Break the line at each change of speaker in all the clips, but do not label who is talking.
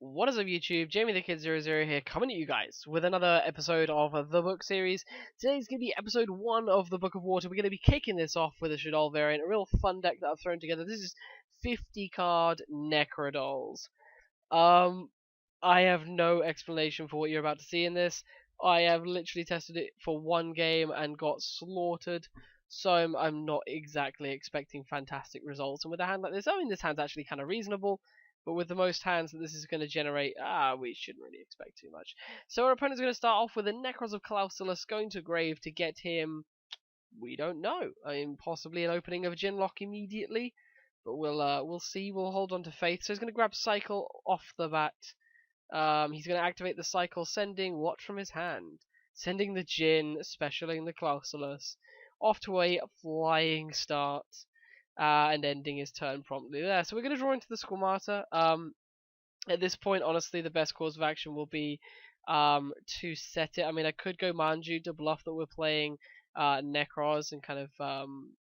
What is up, YouTube? Jamie the Kid00 here, coming at you guys with another episode of the book series. Today's going to be episode 1 of the Book of Water. We're going to be kicking this off with a Shaddoll variant, a real fun deck that I've thrown together. This is 50 card Nekrodolls. I have no explanation for what you're about to see in this. I have literally tested it for one game and got slaughtered. So I'm not exactly expecting fantastic results. And with a hand like this, I mean, this hand's actually kind of reasonable. But with the most hands that this is going to generate, we shouldn't really expect too much. So our opponent's going to start off with a Nekroz of Klausulus going to grave to get him, we don't know. I mean, possibly an opening of a Ginlock immediately. But we'll see. We'll hold on to faith. So he's going to grab Cycle off the bat. He's going to activate the Cycle, sending what from his hand? Sending the Djinn, specialing the Klausulus, off to a flying start. And ending his turn promptly there. So we're going to draw into the Squamata. At this point, honestly, the best course of action will be to set it. I mean, I could go Manju to bluff that we're playing Nekroz and kind of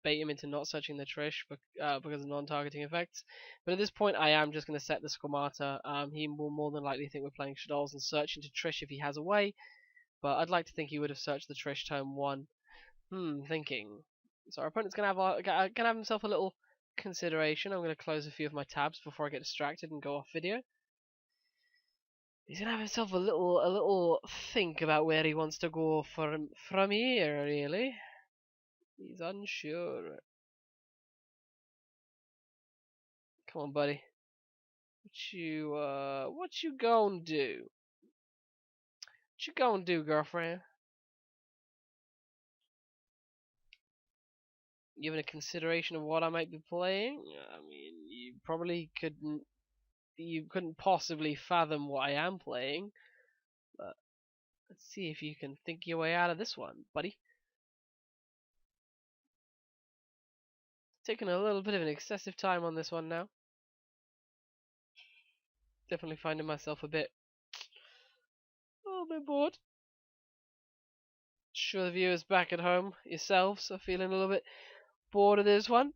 bait him into not searching the Trish because of non-targeting effects. But at this point, I am just going to set the Squamata. He will more than likely think we're playing Shaddolls and search into Trish if he has a way. But I'd like to think he would have searched the Trish turn 1. Thinking. So our opponent's gonna have himself a little consideration. I'm gonna close a few of my tabs before I get distracted and go off video. He's gonna have himself a little think about where he wants to go from here. Really, he's unsure. Come on, buddy. What you gonna do? What you gonna do, girlfriend? Given a consideration of what I might be playing, I mean, you couldn't possibly fathom what I am playing. But let's see if you can think your way out of this one, buddy. Taking a little bit of an excessive time on this one now. Definitely finding myself a little bit bored. Sure, the viewers back at home, yourselves, are feeling a little bit bored of this one.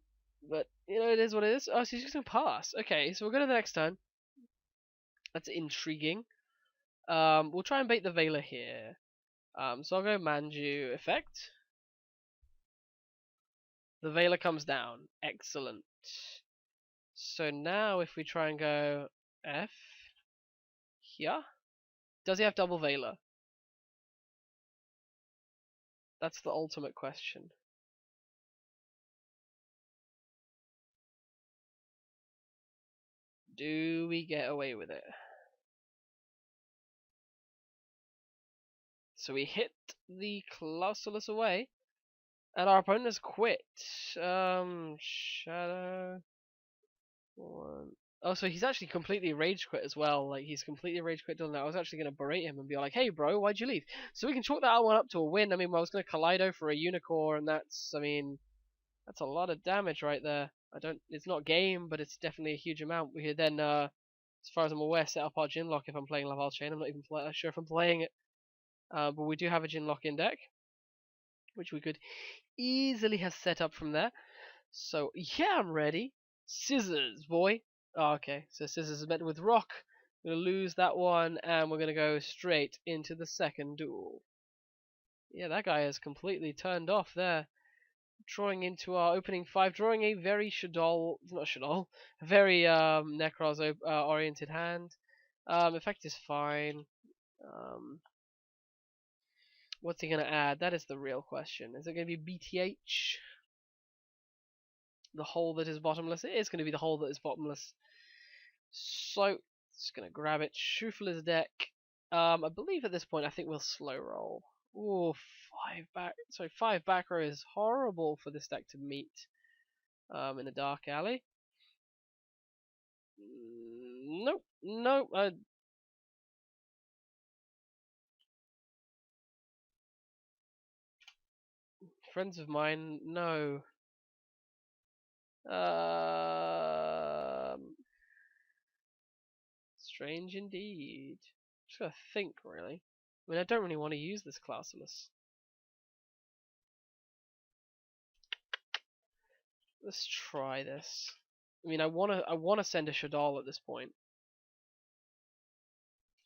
But, you know, it is what it is. Oh, so he's just going to pass. Okay, so we'll go to the next turn. That's intriguing. We'll try and bait the Veiler here. So I'll go Manju effect. The Veiler comes down. Excellent. So now if we try and go F here, does he have double Veiler? That's the ultimate question. Do we get away with it? So we hit the Klausulus away, and our opponent has quit. Shadow. One. Oh, so he's actually completely rage quit as well. Like, he's completely rage quit Dylan. I was actually going to berate him and be like, hey, bro, why'd you leave? So we can chalk that one up to a win. I mean, I was going to Kaleido for a Unicorn, and that's a lot of damage right there. It's not game, but it's definitely a huge amount. We could then, as far as I'm aware, set up our Ginlock if I'm playing Laval Chain. I'm not even sure if I'm playing it. But we do have a Ginlock in deck, which we could easily have set up from there. So, yeah, I'm ready. Scissors, boy. Oh, okay, so Scissors is met with Rock. We're going to lose that one, and we're going to go straight into the second duel. Yeah, that guy is completely turned off there. Drawing into our opening 5, drawing a very Shaddoll, not Shaddoll, very Nekroz oriented hand. Effect is fine. What's he going to add? That is the real question. Is it going to be BTH? The hole that is bottomless? It is going to be the hole that is bottomless. So, just going to grab it. Shuffle his deck. I believe at this point I think we'll slow roll. Ooh, 5 back row is horrible for this deck to meet in a dark alley. Nope, nope. Friends of mine, no. Strange indeed. Just gotta think, really. I mean, I don't really want to use this Klausulus. Let's try this. I mean, I wanna send a Shaddoll at this point.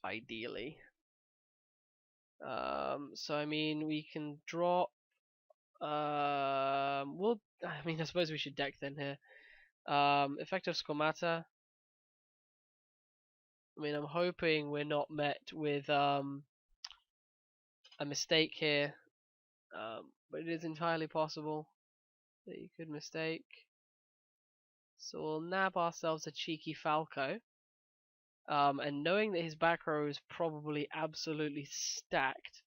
ideally. So I mean, we can drop. Well, I mean, I suppose we should deck then here. Effective schemata. I mean, I'm hoping we're not met with a mistake here, but it is entirely possible that you could mistake. So we'll nab ourselves a cheeky Falco. And knowing that his back row is probably absolutely stacked,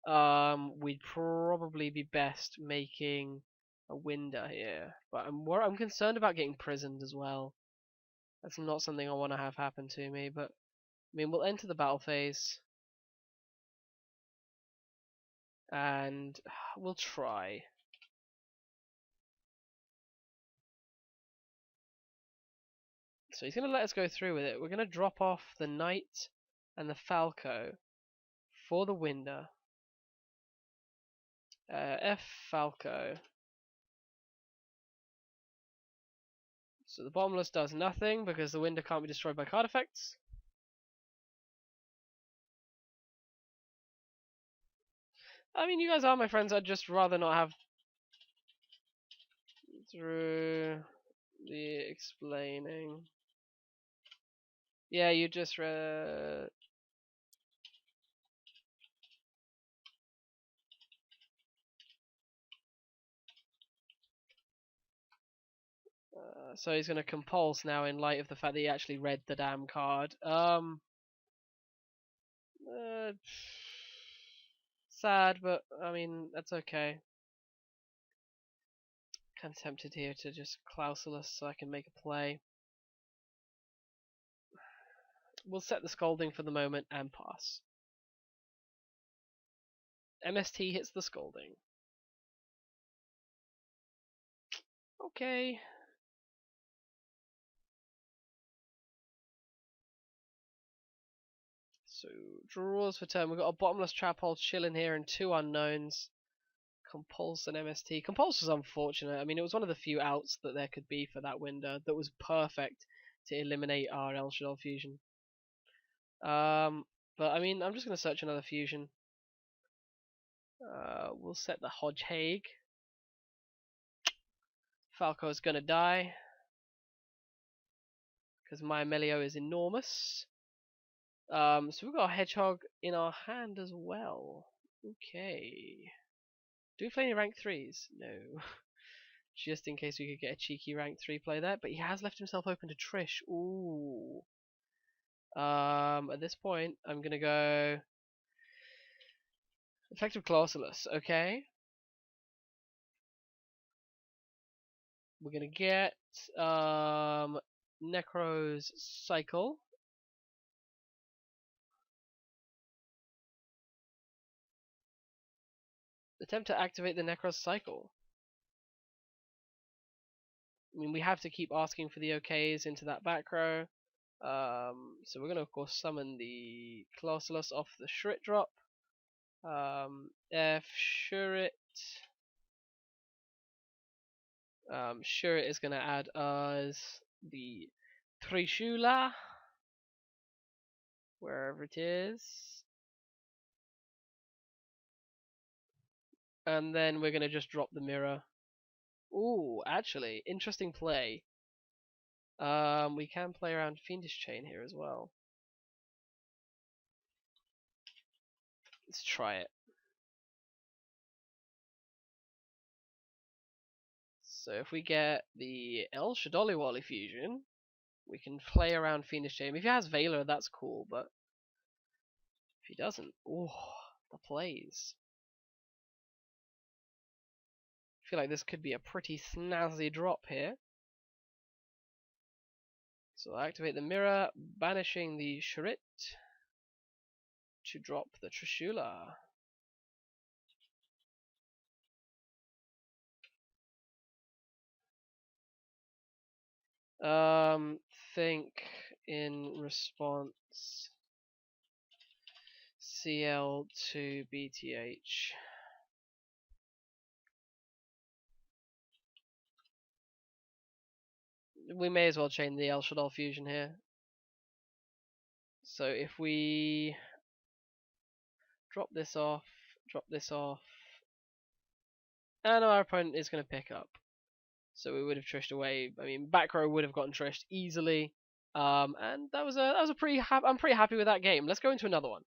we'd probably be best making a Winder here. But I'm concerned about getting prisoned as well. That's not something I want to have happen to me. But I mean, we'll enter the battle phase, and we'll try. So he's going to let us go through with it. We're going to drop off the Knight and the Falco for the Winder. F Falco. So the Bottomless does nothing because the Winder can't be destroyed by card effects. I mean, you guys are my friends. I'd just rather not have through the explaining. Yeah, you just read. So he's going to compulse now in light of the fact that he actually read the damn card. Sad, but I mean, that's okay. Kind of tempted here to just Clausulus so I can make a play. We'll set the Scolding for the moment and pass. MST hits the Scolding. Okay. So, draws for turn. We've got a Bottomless Trap Hole chilling here and two unknowns. Compulse and MST. Compulse was unfortunate. I mean, it was one of the few outs that there could be for that window that was perfect to eliminate our El Shaddoll fusion. But I mean, I'm just going to search another fusion. We'll set the Hodge Hague. Falco is going to die because my Melio is enormous. So we've got a Hedgehog in our hand as well. Okay. Do we play any rank 3s? No. Just in case we could get a cheeky rank 3 play there. But he has left himself open to Trish. Ooh. At this point, I'm going to go Effective Clausulus. Okay. We're going to get Nekroz Cycle. Attempt to activate the Nekroz Cycle. I mean, we have to keep asking for the OKs into that back row. So we're going to, of course, summon the Clausulus off the Shrit drop. F Shurit. Shurit is going to add us the Trishula, wherever it is. And then we're going to just drop the mirror. Ooh, actually, interesting play. We can play around Fiendish Chain here as well. Let's try it. So if we get the El Shaddoll fusion, we can play around Fiendish Chain. If he has Veiler, that's cool, but if he doesn't, ooh, the plays. I feel like this could be a pretty snazzy drop here. So I'll activate the mirror, banishing the Shrit to drop the Trishula. Think in response CL to BTH. We may as well chain the El Shaddoll fusion here. So if we drop this off, and our opponent is going to pick up. So we would have trished away. I mean, back row would have gotten trished easily. And that was a pretty I'm pretty happy with that game. Let's go into another one.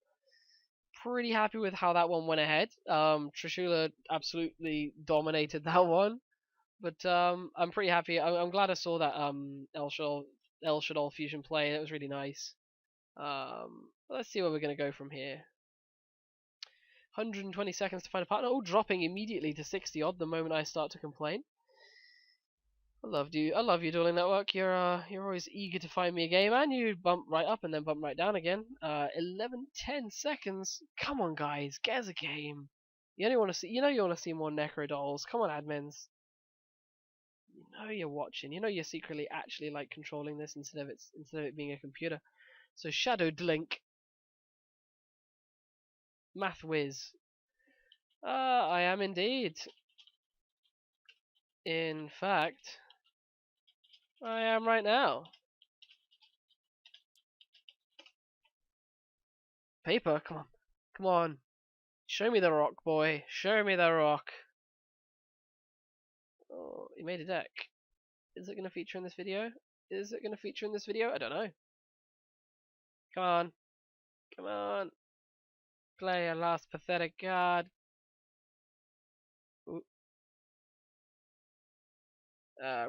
Pretty happy with how that one went ahead. Trishula absolutely dominated that one. But I'm pretty happy. I'm glad I saw that El Shaddoll fusion play. That was really nice. Let's see where we're gonna go from here. 120 seconds to find a partner. Oh, dropping immediately to 60 odd the moment I start to complain. I love you, Dueling Network. You're always eager to find me a game, and you bump right up and then bump right down again. 10 seconds. Come on, guys, get us a game. You only want to see, you want to see more Necro dolls. Come on, admins. You know you're watching. You know you're secretly actually like controlling this instead of it being a computer. So Shadow Blink, Math Whiz. I am indeed. In fact, I am right now. Paper, come on. Come on. Show me the rock, boy. Show me the rock. Oh, he made a deck. Is it going to feature in this video? Is it going to feature in this video? I don't know. Come on. Come on. Play a last pathetic card.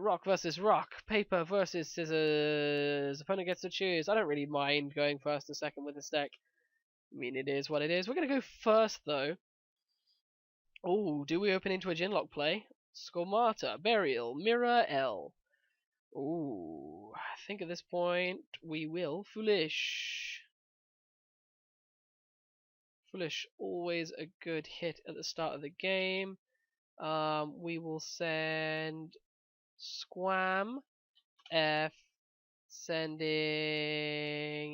Rock versus rock. Paper versus scissors. Opponent gets to choose. I don't really mind going first and second with this deck. I mean, it is what it is. We're going to go first, though. Oh, do we open into a Ginlock play? Skolmata, Burial, Mirror, L. Ooh, I think at this point we will. Foolish. Foolish, always a good hit at the start of the game. We will send Squam, F, sending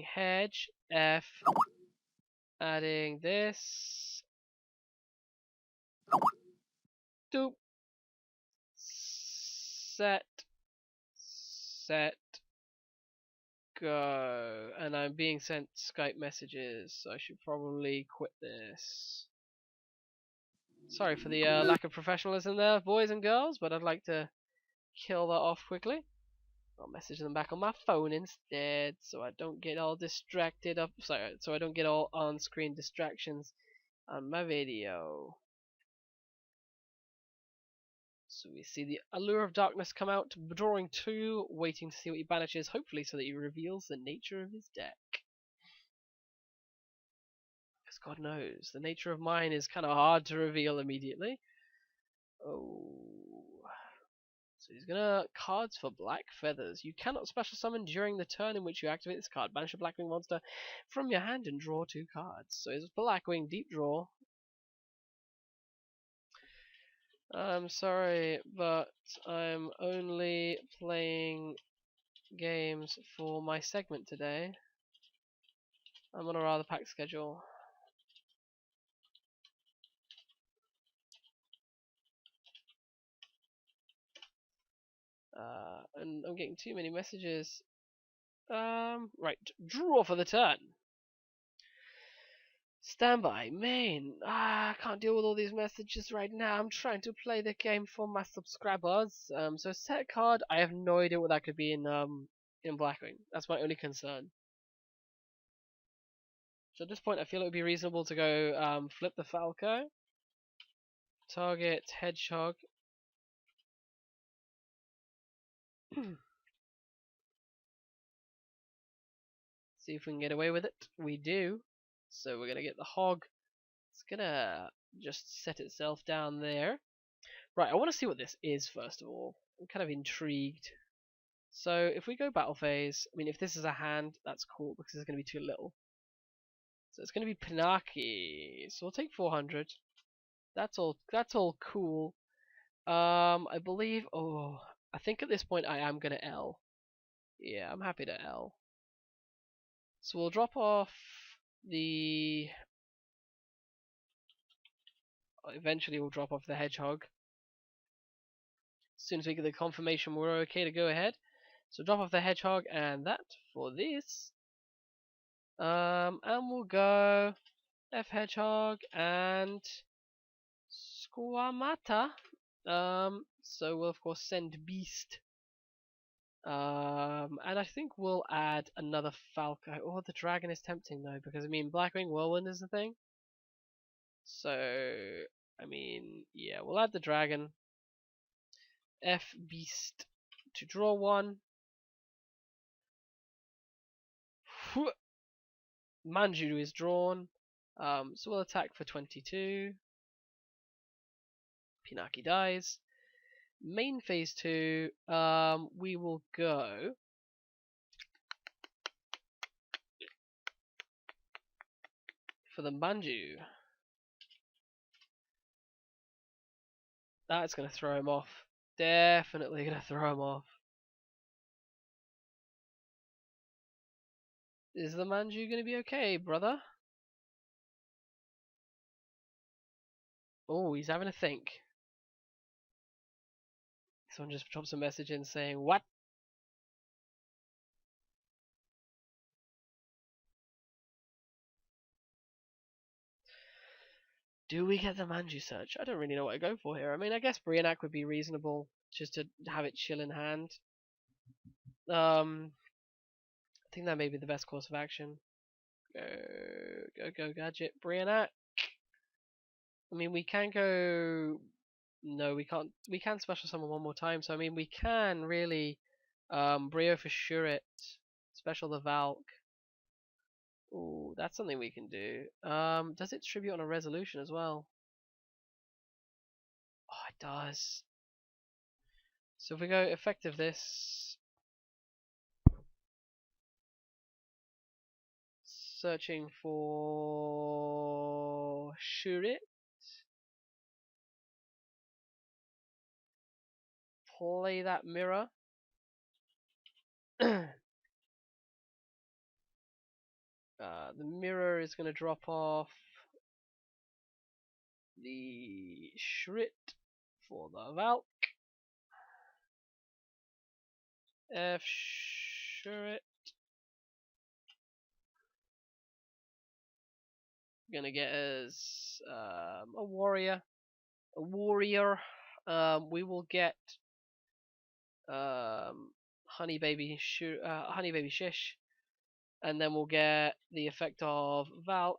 Hedge, F, adding this. Doop. Set. Go. And I'm being sent Skype messages, so I should probably quit this. Sorry for the lack of professionalism there, boys and girls, but I'd like to kill that off quickly. I'll message them back on my phone instead, so I don't get all distracted. So I don't get all on-screen distractions on my video. So we see the Allure of Darkness come out, drawing 2, waiting to see what he banishes, hopefully so that he reveals the nature of his deck. Because God knows, the nature of mine is kind of hard to reveal immediately. Oh. So he's gonna cards for Black Feathers. You cannot special summon during the turn in which you activate this card. Banish a Blackwing monster from your hand and draw 2 cards. So it's Blackwing, deep draw. I'm sorry, but I'm only playing games for my segment today. I'm on a rather packed schedule. And I'm getting too many messages. Right, draw for the turn. Standby, main. I can't deal with all these messages right now. I'm trying to play the game for my subscribers. So set card. I have no idea what that could be in Blackwing. That's my only concern. So at this point, I feel it would be reasonable to go flip the Falco. Target Hedgehog. See if we can get away with it. We do. So we're gonna get the hog. It's gonna just set itself down there. Right, I want to see what this is first of all. I'm kind of intrigued. So if we go battle phase, I mean if this is a hand, that's cool because it's gonna be too little. So it's gonna be Pinaki. So we'll take 400. That's all cool. I believe I think at this point I am gonna L. Yeah, I'm happy to L. So we'll drop off the eventually we'll drop off the hedgehog. As soon as we get the confirmation we're okay to go ahead. So drop off the hedgehog and that for this. And we'll go F Hedgehog and Squamata. So we'll of course send Beast. And I think we'll add another Falco. Oh, the dragon is tempting though, because I mean Blackwing Whirlwind is the thing. So I mean, yeah, we'll add the dragon. F Beast to draw one. Manju is drawn. So we'll attack for 22. Pinaki dies. Main phase 2, we will go for the Manju. That's going to throw him off. Definitely going to throw him off. Is the Manju going to be okay, brother? Oh, he's having a think. Someone just drops a message in saying, what? Do we get the Manju search? I don't really know what I go for here. I mean, I guess Brianak would be reasonable, just to have it chill in hand. I think that may be the best course of action. Go, gadget, Brianak. I mean, we can go. No, we can't. We can special summon one more time. So I mean, we can really, Brio for Shurit, special the Valk. Ooh, that's something we can do. Does it tribute on a resolution as well? Oh, it does. So if we go effective this, searching for Shurit. Play that mirror. The mirror is going to drop off the Shrit for the Valk. F Shrit. Gonna get us a warrior. A warrior. We will get Honey Baby Shish. And then we'll get the effect of Valk.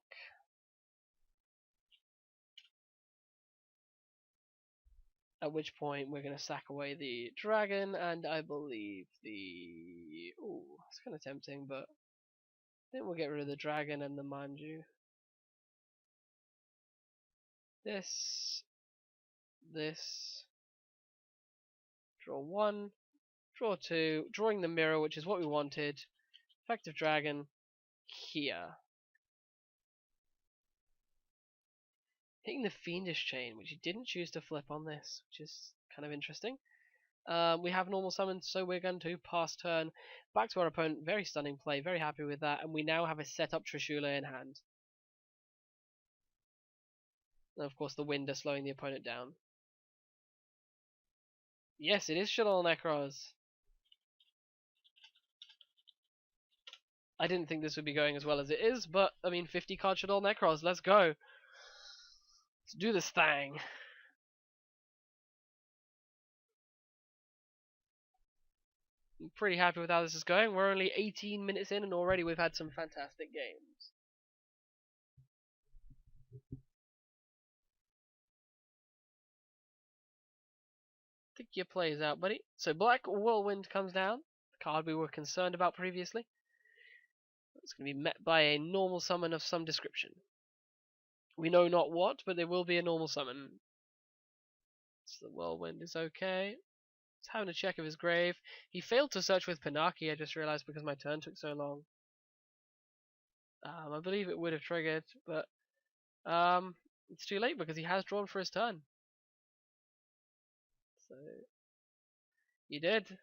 At which point we're going to sack away the dragon, and I believe the... Ooh, it's kind of tempting, but then we'll get rid of the dragon and the Manju. This. Draw 1. Draw 2. Drawing the mirror, which is what we wanted. Effective dragon. Here. Hitting the Fiendish Chain, which he didn't choose to flip on this, which is kind of interesting. We have normal summon, so we're going to pass turn back to our opponent. Very stunning play, very happy with that, and we now have a set up Trishula in hand. And of course the wind is slowing the opponent down. Yes, it is Shaddoll Nekroz. I didn't think this would be going as well as it is, but I mean 50 card Shaddoll Nekroz, let's go. Let's do this thing. I'm pretty happy with how this is going. We're only 18 minutes in and already we've had some fantastic games. I think your play is out, buddy. So Black Whirlwind comes down, the card we were concerned about previously. It's going to be met by a normal summon of some description. We know not what, but there will be a normal summon. So the Whirlwind is okay. He's having a check of his grave. He failed to search with Pinaki, I just realized, because my turn took so long. I believe it would have triggered, but it's too late because he has drawn for his turn. So he did.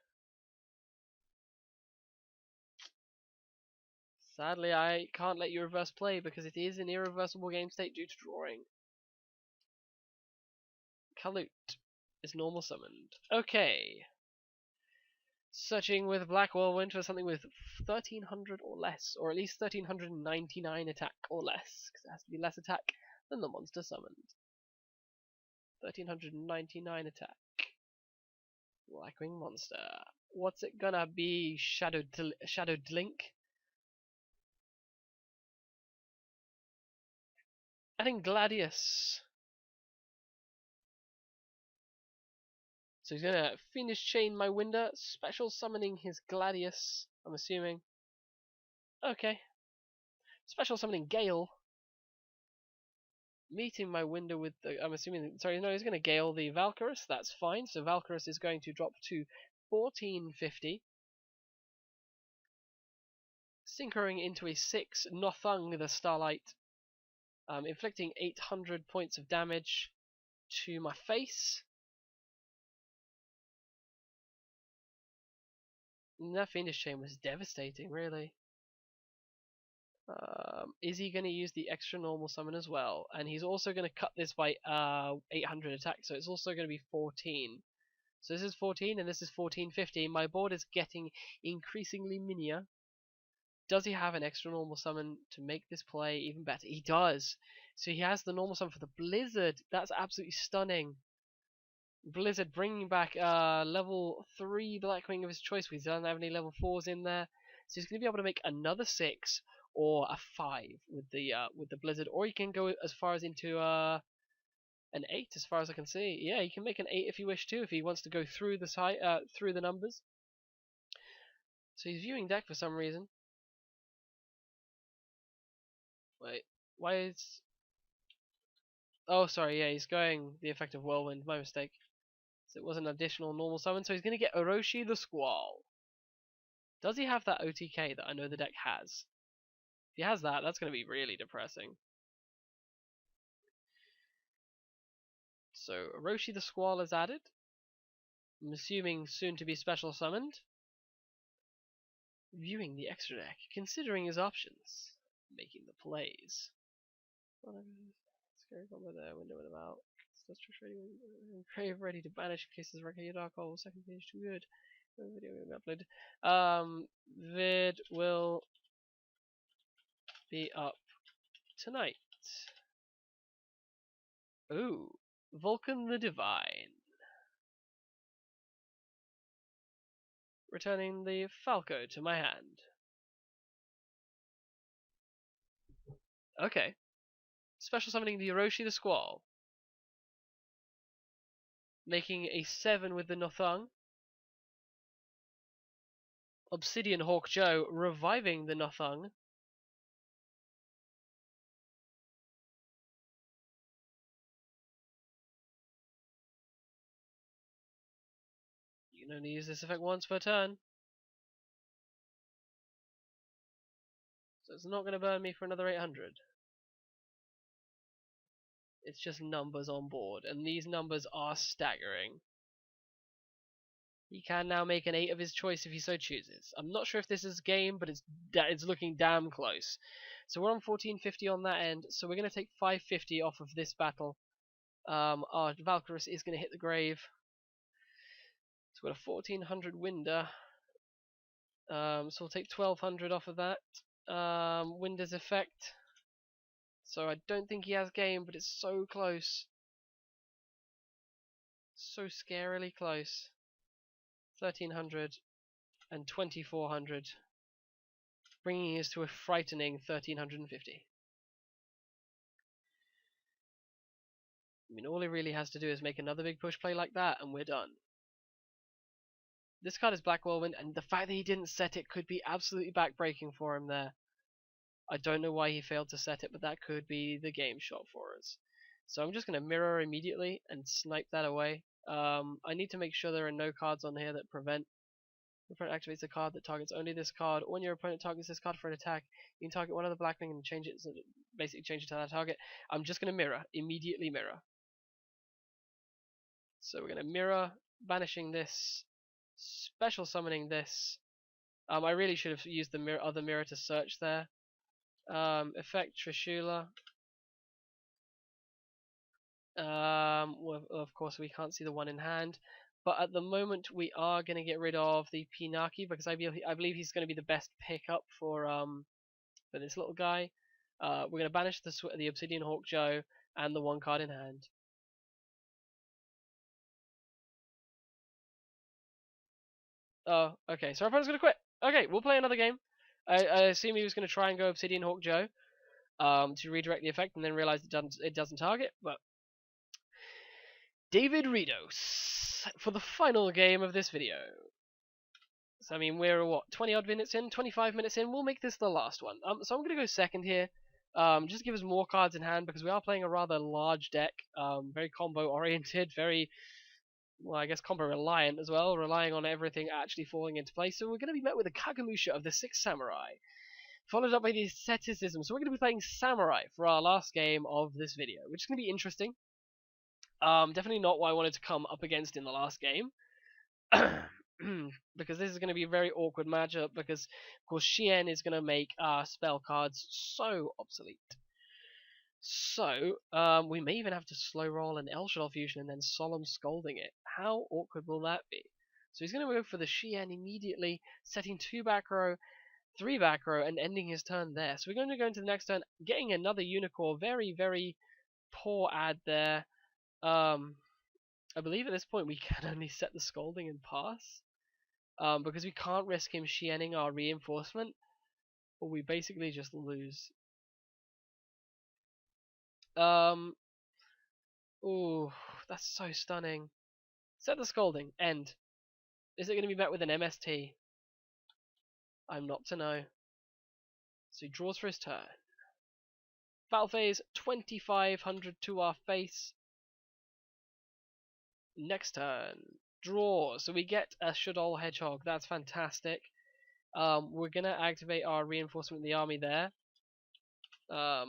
Sadly, I can't let you reverse play because it is an irreversible game state due to drawing. Kalut is normal summoned. Okay. Searching with Black Whirlwind for something with 1300 or less, or at least 1399 attack or less, because it has to be less attack than the monster summoned. 1399 attack. Blackwing monster. What's it gonna be? Shadowed Link? I think Gladius. So he's gonna Fiendish Chain my Winder, special summoning his Gladius, I'm assuming. Okay. Special summoning Gale. Meeting my Winder with the, I'm assuming, sorry, no, he's gonna Gale the Valkyrus, that's fine. So Valkyrus is going to drop to 1450. Syncering into a 6 Nothung the Starlight. Inflicting 800 points of damage to my face. And that Fiendish Chain was devastating, really. Is he going to use the extra normal summon as well? And he's also going to cut this by 800 attack, so it's also going to be 14. So this is 14 and this is 1450. My board is getting increasingly minier. Does he have an extra normal summon to make this play even better? He does. So he has the normal summon for the Blizzard. That's absolutely stunning. Blizzard bringing back level 3 Blackwing of his choice. We don't have any level 4s in there. So he's going to be able to make another 6 or a 5 with the Blizzard. Or he can go as far as into an 8 as far as I can see. Yeah, he can make an 8 if he wish to, if he wants to go through the through the numbers. So he's viewing deck for some reason. Wait, why is... Oh, sorry, yeah, he's going the effect of Whirlwind, my mistake. So it was an additional normal summon, so he's going to get Orochi the Squall. Does he have that OTK that I know the deck has? If he has that, that's going to be really depressing. So Orochi the Squall is added. I'm assuming soon to be special summoned. Viewing the extra deck, considering his options, making the plays. Scary combo there, window and about. Crave ready to banish in case there's Reiki Dark Hole. Second page too good. Video will be uploaded. Vid will be up tonight. Ooh, Vulcan the Divine. Returning the Falco to my hand. Okay. Special summoning the Orochi the Squall. Making a 7 with the Nothung. Obsidian Hawk Joe reviving the Nothung. You can only use this effect once per turn. So it's not going to burn me for another 800. It's just numbers on board, and these numbers are staggering. He can now make an 8 of his choice if he so chooses. I'm not sure if this is game, but it's looking damn close. So we're on 1450 on that end, so we're going to take 550 off of this battle. Our Valkyrus is going to hit the grave. So we've got a 1400 Winder. So we'll take 1200 off of that. Winder's effect. So I don't think he has game, but it's so close. So scarily close. 1300 and 2400. Bringing us to a frightening 1350. I mean, all he really has to do is make another big push play like that, and we're done. This card is Black Whirlwind, and the fact that he didn't set it could be absolutely backbreaking for him there. I don't know why he failed to set it, but that could be the game shot for us. So I'm just going to mirror immediately and snipe that away. I need to make sure there are no cards on here that prevent. Your opponent activates a card that targets only this card. When your opponent targets this card for an attack, you can target one of the Blackwing and change it, so basically change it to that target. I'm just going to mirror, immediately mirror. So we're going to mirror, banishing this, special summoning this. I really should have used the other mirror to search there. Effect Trishula. Well, of course we can't see the one in hand. But at the moment, we are going to get rid of the Pinaki because I believe he's going to be the best pickup for this little guy. We're going to banish the Obsidian Hawk Joe and the one card in hand. Oh, okay. So our opponent's going to quit. Okay, we'll play another game. I assume he was going to try and go Obsidian Hawk Joe to redirect the effect and then realize it doesn't target. But David Ridos for the final game of this video. So I mean, we're what, 20 odd minutes in, 25 minutes in. We'll make this the last one. So I'm going to go second here. Just to give us more cards in hand because we are playing a rather large deck. Very combo oriented, very, well, I guess combo reliant as well, relying on everything actually falling into place. So we're going to be met with a Kagemusha of the Sixth Samurai, followed up by the Asceticism. So we're going to be playing Samurai for our last game of this video, which is going to be interesting. Definitely not what I wanted to come up against in the last game. Because this is going to be a very awkward matchup because, of course, Shien is going to make our spell cards so obsolete. So, we may even have to slow roll an El Shaddoll Fusion and then Solemn Scolding it. How awkward will that be? So he's going to go for the Shien immediately, setting 2 back row, 3 back row, and ending his turn there. So we're going to go into the next turn, getting another Unicorn. Very, very poor ad there. I believe at this point we can only set the Scolding and pass. Because we can't risk him Shiening our reinforcement, or we basically just lose. Ooh, that's so stunning. Set the Scolding. End. Is it going to be met with an MST? I'm not to know. So he draws for his turn. Battle phase, 2500 to our face. Next turn. Draw. So we get a Shaddoll Hedgehog. That's fantastic. We're going to activate our reinforcement in the army there.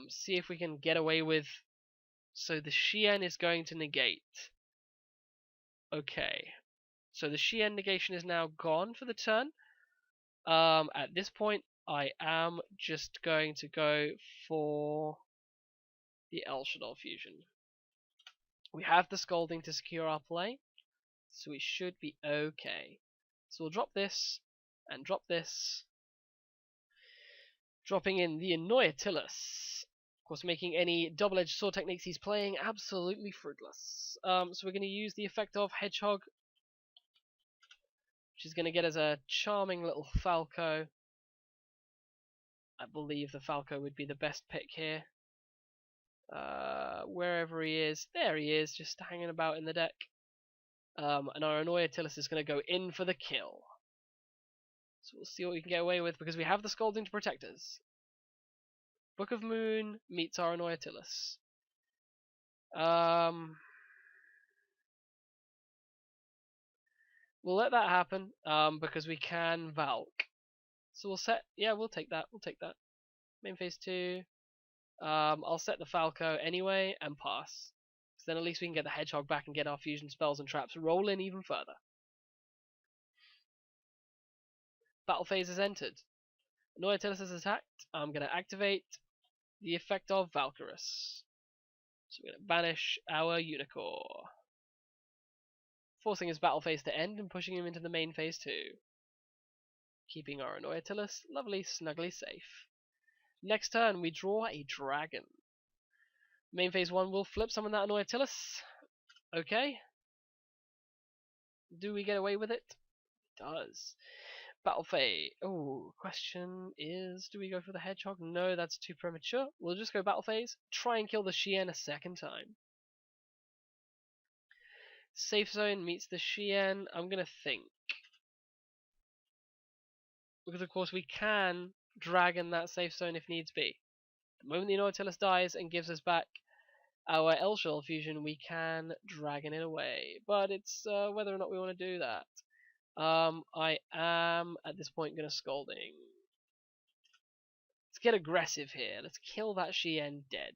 See if we can get away with... So the Shien is going to negate. Okay. So the Shien negation is now gone for the turn. At this point, I am just going to go for the El Shaddoll Fusion. We have the Scolding to secure our play, so we should be okay. So we'll drop this, and drop this, dropping in the Annoyatillus. Of course, making any double-edged sword techniques he's playing absolutely fruitless. So we're going to use the effect of Hedgehog, which is going to get us a charming little Falco. I believe the Falco would be the best pick here. Wherever he is, there he is, just hanging about in the deck. And our Annoyatillus is going to go in for the kill. So we'll see what we can get away with because we have the Scolding to protect us. Book of Moon meets our Annoyatillus. We'll let that happen because we can Valk. So we'll set, yeah, we'll take that. We'll take that. Main phase 2. I'll set the Falco anyway and pass. So then at least we can get the Hedgehog back and get our fusion spells and traps rolling even further. Battle phase is entered. Annoyatillus is attacked. I'm going to activate the effect of Valkyrus. So we're going to banish our Unicorn, forcing his battle phase to end and pushing him into the main phase 2. Keeping our Annoyatillus lovely, snugly safe. Next turn, we draw a dragon. Main phase 1 will flip summon that Annoyatillus. Okay. Do we get away with it? It does. Battle phase. Oh, question is, do we go for the Hedgehog? No, that's too premature. We'll just go battle phase. Try and kill the Shien a second time. Safe zone meets the Shien. I'm going to think. Because, of course, we can dragon that safe zone if needs be. The moment the Annoyatillus dies and gives us back our El Shaddoll Fusion, we can dragon it away. But it's whether or not we want to do that. I am, at this point, going to Scolding. Let's get aggressive here. Let's kill that Shien dead.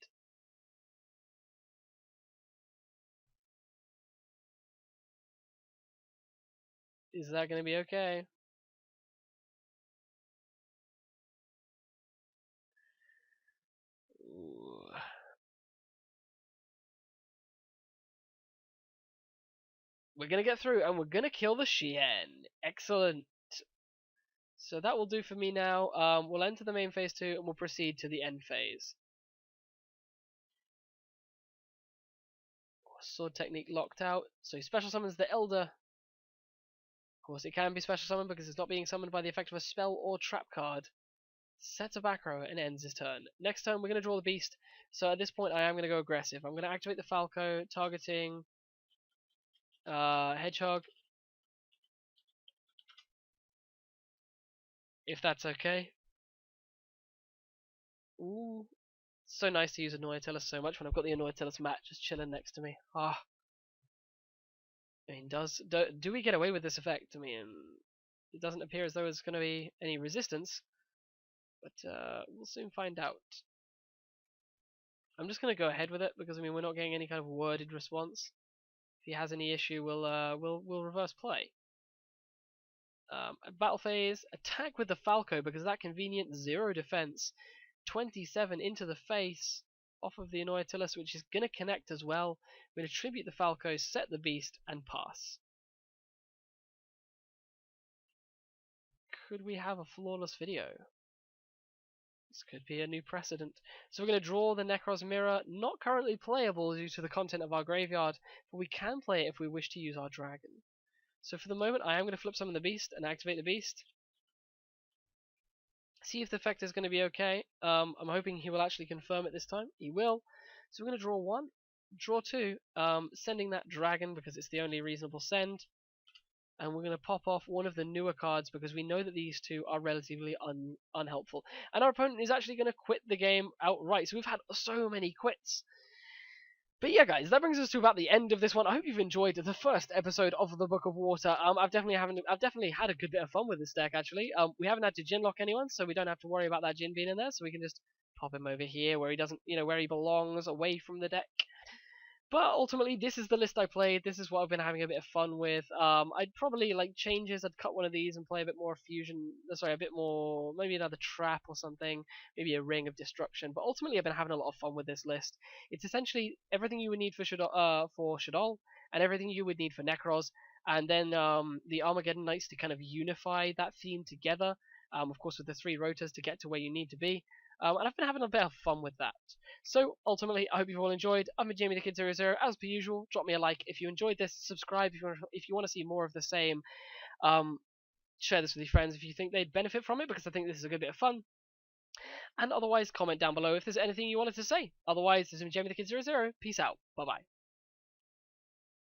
Is that going to be okay? Ooh. We're going to get through, and we're going to kill the Shien. Excellent. So that will do for me now. We'll enter the main phase 2, and we'll proceed to the end phase. Sword technique locked out. So he special summons the Elder. Of course, it can be special summoned because it's not being summoned by the effect of a spell or trap card. Sets a back row and ends his turn. Next turn, we're going to draw the Beast. So at this point, I am going to go aggressive. I'm going to activate the Falco, targeting Hedgehog. If that's okay. Ooh. So nice to use a Noyatellus so much when I've got the Noyatellus mat just chilling next to me. Ah. I mean, do we get away with this effect? I mean, it doesn't appear as though there's going to be any resistance. But we'll soon find out. I'm just going to go ahead with it because I mean we're not getting any kind of worded response. If he has any issue, we'll reverse play. Battle phase, attack with the Falco because that convenient 0 defense, 27 into the face off of the Noyatellus, which is going to connect as well. We're going to tribute the Falco, set the Beast, and pass. Could we have a flawless video? This could be a new precedent. So we're going to draw the Nekroz Mirror, not currently playable due to the content of our graveyard, but we can play it if we wish to use our dragon. So for the moment, I am going to flip summon the Beast and activate the Beast. See if the effect is going to be okay. I'm hoping he will actually confirm it this time. He will. So we're going to draw 1, draw 2, sending that dragon because it's the only reasonable send. And we're going to pop off one of the newer cards because we know that these two are relatively unhelpful. And our opponent is actually going to quit the game outright. So we've had so many quits. But yeah, guys, that brings us to about the end of this one. I hope you've enjoyed the first episode of the Book of Water. I've definitely had a good bit of fun with this deck, actually. We haven't had to Jin lock anyone, so we don't have to worry about that Jin being in there. So we can just pop him over here where he doesn't, where he belongs, away from the deck. But ultimately, this is the list I played. This is what I've been having a bit of fun with. I'd probably like changes. I'd cut one of these and play a bit more fusion. Sorry, a bit more, maybe another trap or something. Maybe a ring of destruction. But ultimately, I've been having a lot of fun with this list. It's essentially everything you would need for Shaddoll, and everything you would need for Nekroz, and then the Armageddon Knights to kind of unify that theme together. Of course, with the 3 rotors to get to where you need to be. And I've been having a bit of fun with that. So, ultimately, I hope you've all enjoyed. I'm Jamie the Kid 00. As per usual, drop me a like if you enjoyed this. Subscribe if you want to see more of the same. Share this with your friends if you think they'd benefit from it, because I think this is a good bit of fun. And otherwise, comment down below if there's anything you wanted to say. Otherwise, this is Jamie the Kid 00. Peace out. Bye-bye.